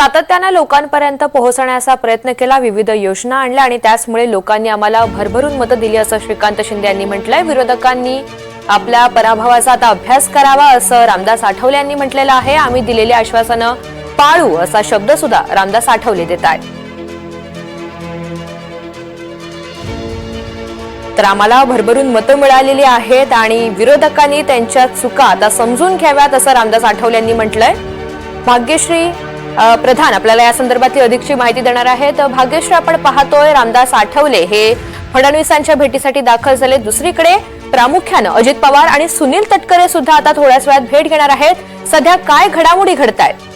सातत्याने लोकांपर्यंत पोहोचण्याचा प्रयत्न केला, विविध योजना आणल्या आणि त्याचमुळे लोकांनी आम्हाला भरभरून मतं दिली असं श्रीकांत शिंदे यांनी म्हटलंय। विरोधकांनी आपल्या पराभवाचा आता अभ्यास करावा असं रामदास आठवले यांनी म्हटलेलं आहे। आम्ही दिलेले आश्वासनं पाळू असा शब्द सुद्धा रामदास आठवले देत आहेत। तर आम्हाला भरभरून मतं मिळालेली आहेत आणि विरोधकांनी त्यांच्या चुका आता समजून घ्याव्यात असं रामदास आठवले यांनी म्हटलंय। भाग्यश्री प्रधान आपल्याला या संदर्भातली अधिकची माहिती देणार आहेत। भाग्यश्री, आपण पाहतोय रामदास आठवले हे फडणवीसांच्या भेटीसाठी दाखल झाले। दुसरीकडे प्रामुख्याने अजित पवार आणि सुनील तटकरे सुद्धा आता थोड्याच वेळात भेट घेणार आहेत। सध्या काय घडामोडी घडतायत?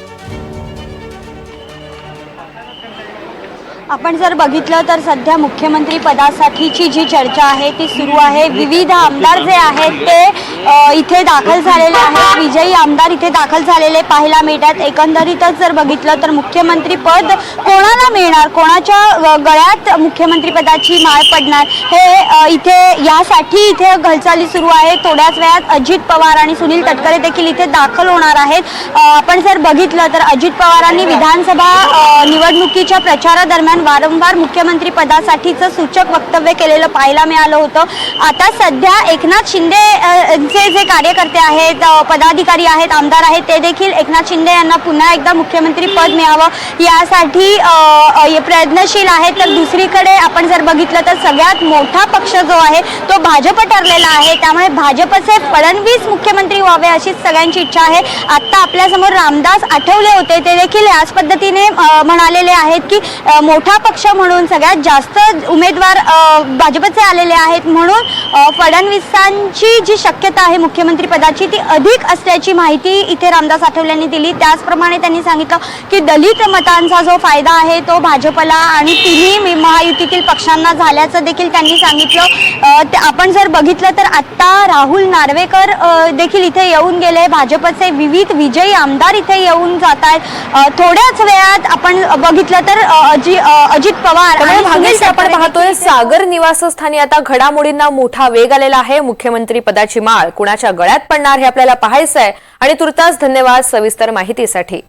आपण जर बघितलं तर सध्या मुख्यमंत्री पदासाठीची जी चर्चा आहे ती सुरू आहे। विविध आमदार जे आहेत ते इथे दाखल झालेले आहेत, विजयी आमदार इथे दाखल झालेले पाहायला मिळतात। एकंदरीतच जर बघितलं तर मुख्यमंत्री पद कोणाला मिळणार, कोणाच्या गळ्यात मुख्यमंत्री पदाची माळ पडणार हे इथे यासाठी इथे घलचाली सुरू आहे। थोड्याच वेळात अजित पवार आणि सुनील तटकरे देखील इथे दाखल होणार आहेत। आपण जर बघितलं तर अजित पवारांनी विधानसभा निवडणुकीच्या प्रचारादरम्यान वारंवार मुख्यमंत्री पदासाठीचं सूचक वक्तव्य केलेलं पाहायला मिळालं होतं। आता सध्या एकनाथ शिंदे जे कार्यकर्ते आहेत, पदाधिकारी आहेत, आमदार आहेत, ते देखील एकनाथ शिंदे यांना पुन्हा एकदा मुख्यमंत्री पद मिळावं यासाठी प्रयत्नशील आहेत। तर दुसरीकडे आपण जर बघितलं तर सगळ्यात मोठा पक्ष जो आहे तो भाजप ठरलेला आहे, त्यामुळे भाजपचे फडणवीस मुख्यमंत्री व्हावे अशी सगळ्यांची इच्छा आहे। आता आपल्यासमोर रामदास आठवले होते, ते देखील याच पद्धतीने म्हणालेले आहेत की मोठा पक्ष म्हणून सगळ्यात जास्त उमेदवार भाजपचे आलेले आहेत, म्हणून फडणवीसांची जी शक्यता आहे मुख्यमंत्री पदाची ती अधिक असल्याची माहिती इथे रामदास आठवले यांनी दिली। त्याचप्रमाणे त्यांनी सांगितलं की दलित मतांचा जो फायदा आहे तो भाजपला आणि तिन्ही महायुतीतील पक्षांना झाल्याचं देखील त्यांनी सांगितलं। आपण जर बघितलं तर आता राहुल नार्वेकर देखील इथे येऊन गेले, भाजपचे विविध विजयी आमदार इथे येऊन जात आहेत। थोड्याच वेळात आपण बघितलं तर अजित पवार आपण पाहतोय सागर निवासस्थानी आता घडामोडींना मोठा वेग आलेला आहे। मुख्यमंत्री पदाची माळ कुणाच्या गळ्यात पडणार हे आपल्याला पाहायचंय आणि तुर्तास धन्यवाद सविस्तर माहितीसाठी।